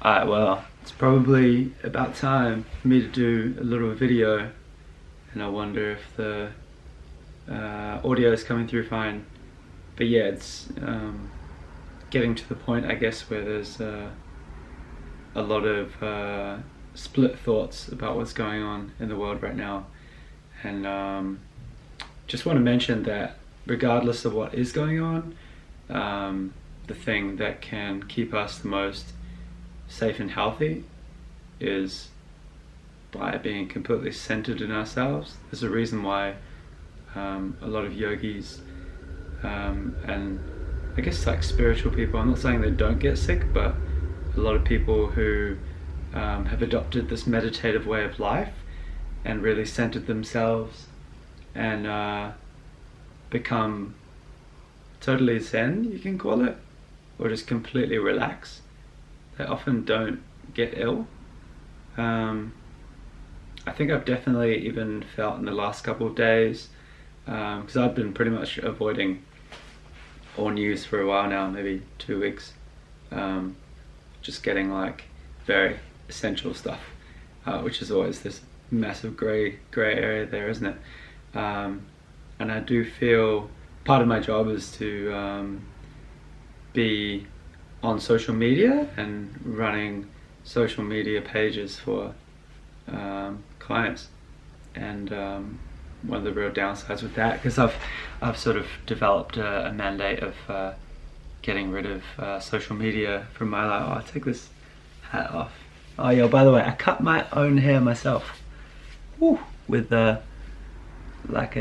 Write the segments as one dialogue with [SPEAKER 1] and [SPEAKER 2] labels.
[SPEAKER 1] Alright, well, it's probably about time for me to do a little video, and I wonder if the audio is coming through fine. But yeah, it's getting to the point, I guess, where there's a lot of split thoughts about what's going on in the world right now. And just want to mention that regardless of what is going on, the thing that can keep us the most safe and healthy is by being completely centered in ourselves. There's a reason why a lot of yogis and I guess like spiritual people, I'm not saying they don't get sick, but a lot of people who have adopted this meditative way of life and really centered themselves and become totally zen, you can call it, or just completely relax, they often don't get ill. I think I've definitely even felt in the last couple of days, because I've been pretty much avoiding all news for a while now, maybe 2 weeks, just getting like very essential stuff, which is always this massive gray area there, isn't it? And I do feel part of my job is to be on social media and running social media pages for clients, and one of the real downsides with that, because I've sort of developed a mandate of getting rid of social media from my life. Oh, I'll take this hat off. Oh yeah, by the way, I cut my own hair myself. Woo! With like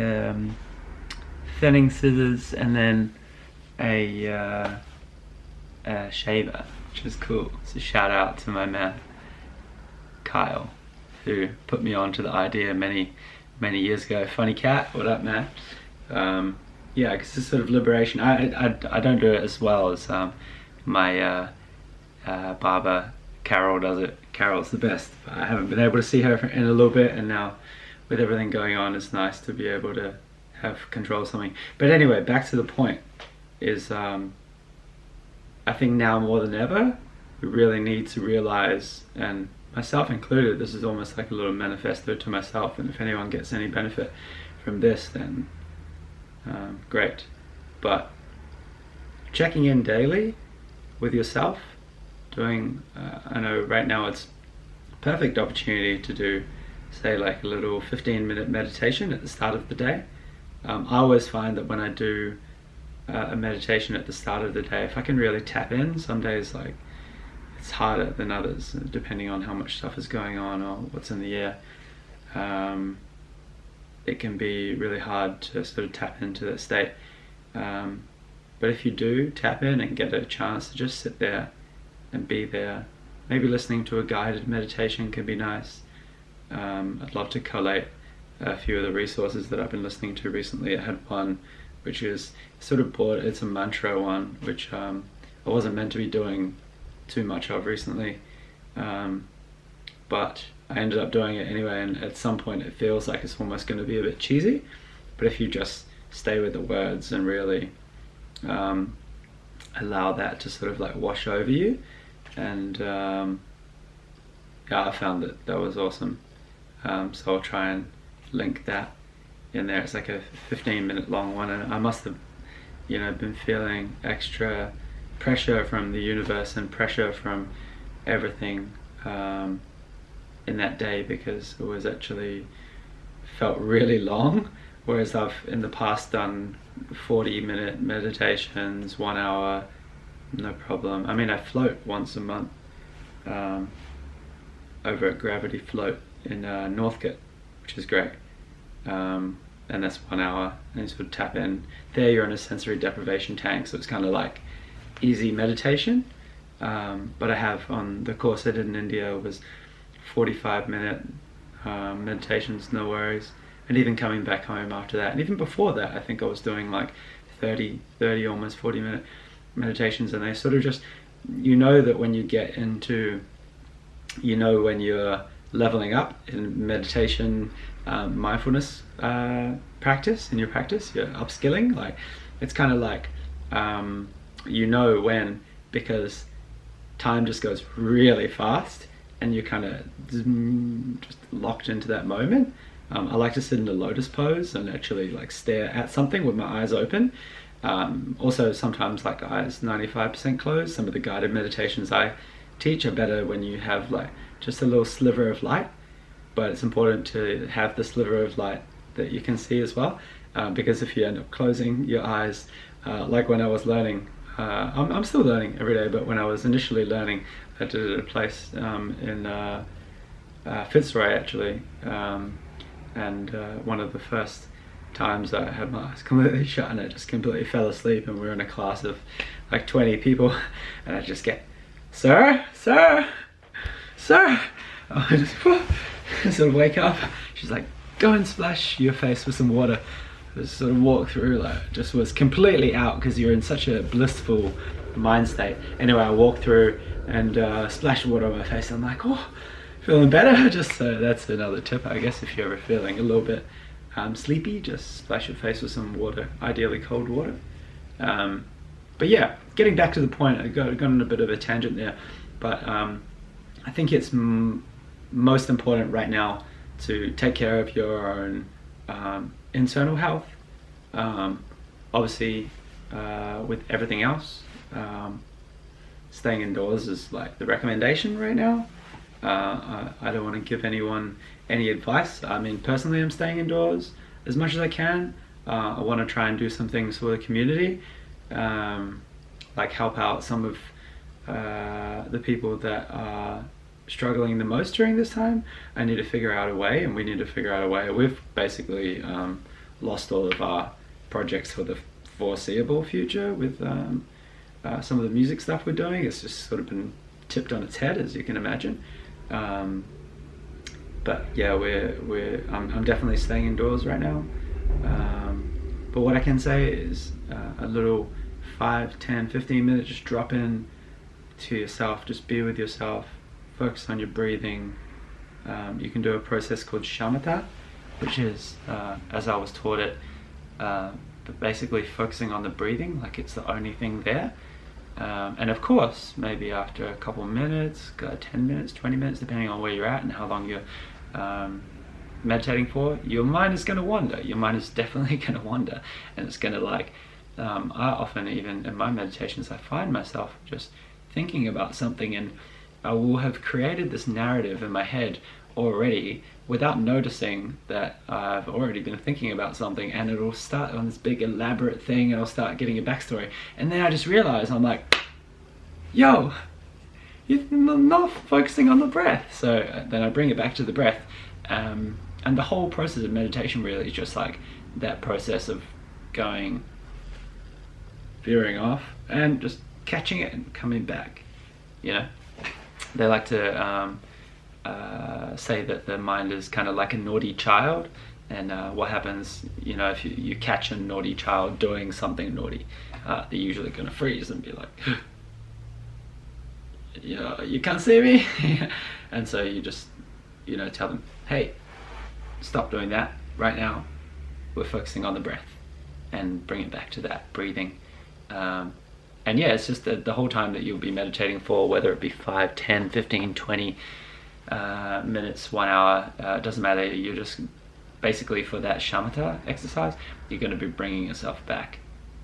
[SPEAKER 1] thinning scissors and then a shaver, which is cool. So shout out to my man Kyle, who put me on to the idea many years ago. Funny cat, what up, man? Yeah, because it's sort of liberation. I don't do it as well as my barber Carol does it. Carol's the best. I haven't been able to see her in a little bit, and now with everything going on, it's nice to be able to have control of something. But anyway, back to the point is I think now more than ever we really need to realize, and myself included, this is almost like a little manifesto to myself, and if anyone gets any benefit from this, then great. But checking in daily with yourself, doing I know right now it's a perfect opportunity to do, say, like a little 15-minute meditation at the start of the day. I always find that when I do a meditation at the start of the day, if I can really tap in, some days like it's harder than others depending on how much stuff is going on or what's in the air. It can be really hard to sort of tap into that state, but if you do tap in and get a chance to just sit there and be there, maybe listening to a guided meditation can be nice. I'd love to collate a few of the resources that I've been listening to recently. I had one which is sort of broad, it's a mantra one, which I wasn't meant to be doing too much of recently, but I ended up doing it anyway, and at some point it feels like it's almost going to be a bit cheesy, but if you just stay with the words and really allow that to sort of like wash over you, and yeah, I found that was awesome. So I'll try and link that in there. It's like a 15-minute long one, and I must have, been feeling extra pressure from the universe and pressure from everything in that day, because it was actually felt really long, whereas I've in the past done 40-minute meditations, 1 hour, no problem. I mean, I float once a month over at Gravity Float in Northcote, which is great, and that's 1 hour, and you sort of tap in there. You're in a sensory deprivation tank, so it's kind of like easy meditation, but I have on the course I did in India was 45-minute meditations, no worries, and even coming back home after that, and even before that, I think I was doing like 30 almost 40-minute meditations, and they sort of just, that when you get into, when you're leveling up in meditation, mindfulness practice, in your practice, you're upskilling, like it's kind of like when, because time just goes really fast and you're kind of just locked into that moment. I like to sit in the lotus pose and actually like stare at something with my eyes open. Also sometimes like eyes 95% closed. Some of the guided meditations I teach are better when you have like just a little sliver of light, but it's important to have the sliver of light that you can see as well, because if you end up closing your eyes, like when I was learning, I'm still learning every day, but when I was initially learning, I did it at a place in Fitzroy actually, and one of the first times I had my eyes completely shut and I just completely fell asleep, and we were in a class of like 20 people and I just get, sir, I just sort of wake up. She's like, go and splash your face with some water. Just sort of walk through, like just was completely out because you're in such a blissful mind state. Anyway, I walked through and splashed water on my face and I'm like, oh, feeling better. Just that's another tip, I guess, if you're ever feeling a little bit sleepy, just splash your face with some water, ideally cold water. But yeah, getting back to the point, I got on a bit of a tangent there, but I think it's most important right now to take care of your own internal health. Obviously, with everything else, staying indoors is like the recommendation right now. I don't want to give anyone any advice. I mean, personally, I'm staying indoors as much as I can. I want to try and do some things for the community, like help out some of the people that are struggling the most during this time. I need to figure out a way, and we need to figure out a way. We've basically lost all of our projects for the foreseeable future with some of the music stuff we're doing. It's just sort of been tipped on its head, as you can imagine. But yeah, I'm definitely staying indoors right now. But what I can say is a little 5, 10, 15 minutes, just drop in to yourself, just be with yourself, focus on your breathing. You can do a process called shamatha, which is, as I was taught it, but basically focusing on the breathing like it's the only thing there. And of course, maybe after a couple minutes, 10 minutes, 20 minutes, depending on where you're at and how long you're meditating for, your mind is going to wander. Your mind is definitely going to wander, and it's going to like, I often, even in my meditations, I find myself just thinking about something, and I will have created this narrative in my head already without noticing that I've already been thinking about something, and it'll start on this big elaborate thing, and I'll start getting a backstory, and then I just realize, I'm like, yo, you're not focusing on the breath. So then I bring it back to the breath, and the whole process of meditation really is just like that process of going, veering off and just catching it and coming back. You know, they like to say that the mind is kind of like a naughty child, and what happens, you know, if you catch a naughty child doing something naughty, they're usually going to freeze and be like, yeah, you can't see me. And so you just, you know, tell them, hey, stop doing that right now, we're focusing on the breath, and bring it back to that breathing. And yeah, it's just the whole time that you'll be meditating for, whether it be 5, 10, 15, 20 minutes, 1 hour, it doesn't matter. You're just basically, for that shamatha exercise, you're going to be bringing yourself back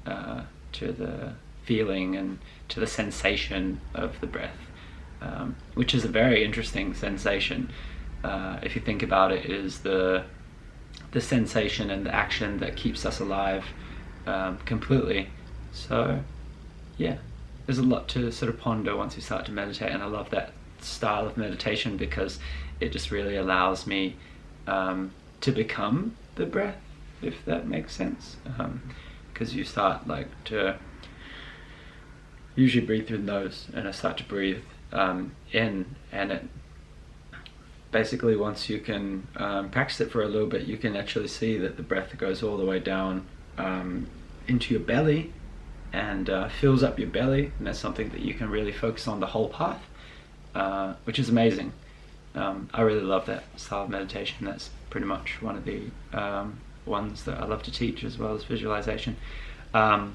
[SPEAKER 1] to the feeling and to the sensation of the breath, which is a very interesting sensation. If you think about it, is the sensation and the action that keeps us alive completely. So yeah, there's a lot to sort of ponder once you start to meditate, and I love that style of meditation because it just really allows me to become the breath, if that makes sense, because you start like to usually breathe through the nose, and I start to breathe in, and it basically, once you can practice it for a little bit, you can actually see that the breath goes all the way down into your belly and fills up your belly, and that's something that you can really focus on the whole path, which is amazing. I really love that style of meditation. That's pretty much one of the ones that I love to teach, as well as visualization. But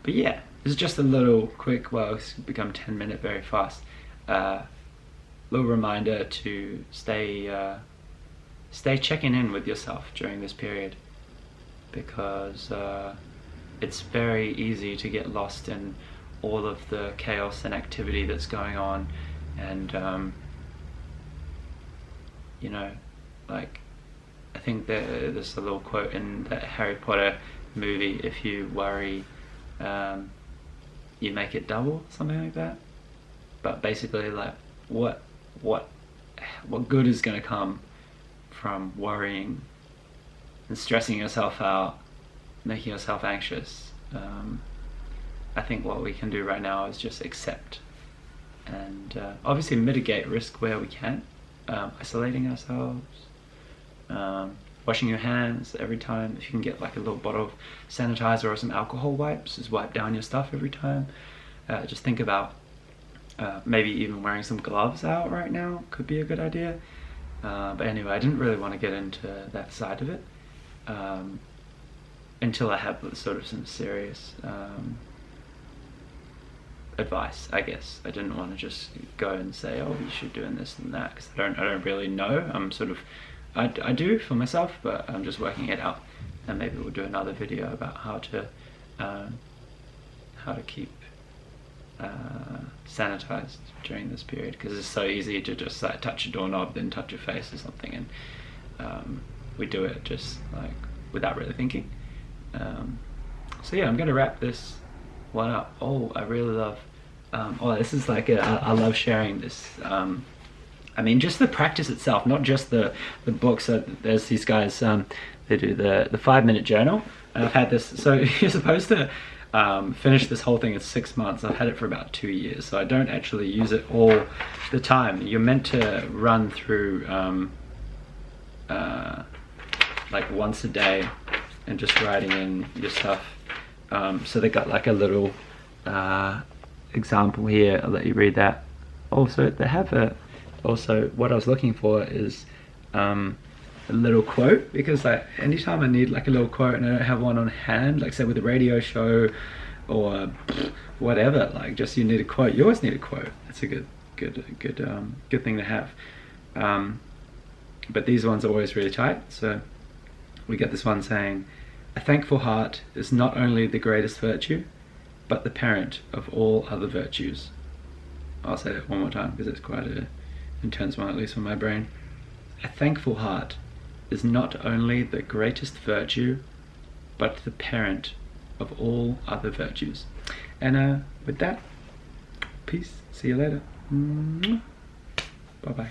[SPEAKER 1] yeah, this is just a little quick, well, it's become 10-minute very fast, little reminder to stay checking in with yourself during this period, because it's very easy to get lost in all of the chaos and activity that's going on, and you know, like, I think there's a little quote in that Harry Potter movie, if you worry, you make it double, something like that. But basically, like, what good is going to come from worrying and stressing yourself out, making yourself anxious? I think what we can do right now is just accept and obviously mitigate risk where we can, isolating ourselves, washing your hands every time. If you can get like a little bottle of sanitizer or some alcohol wipes, just wipe down your stuff every time. Just think about maybe even wearing some gloves out right now could be a good idea. But anyway, I didn't really want to get into that side of it until I had sort of some serious advice, I guess. I didn't want to just go and say, oh, you should do this and that, because I don't really know. I'm sort of, I do for myself, but I'm just working it out, and maybe we'll do another video about how to keep sanitized during this period, because it's so easy to just like touch a doorknob, then touch your face or something, and we do it just like without really thinking. So yeah, I'm gonna wrap this one up. Oh, I really love, this is like I love sharing this. I mean, just the practice itself, not just the book. So there's these guys, they do the 5-minute journal, and I've had this, so you're supposed to finish this whole thing in 6 months. I've had it for about 2 years, so I don't actually use it all the time. You're meant to run through like once a day and just writing in your stuff. So they got like a little example here. I'll let you read that. Also, they have also what I was looking for is a little quote, because like anytime I need like a little quote and I don't have one on hand, like say with a radio show or whatever, like just you need a quote, you always need a quote. It's a good thing to have. But these ones are always really tight. So we get this one saying, "A thankful heart is not only the greatest virtue, but the parent of all other virtues." I'll say that one more time because it's quite an intense one, at least for my brain. A thankful heart is not only the greatest virtue, but the parent of all other virtues. And with that, peace. See you later. Bye bye.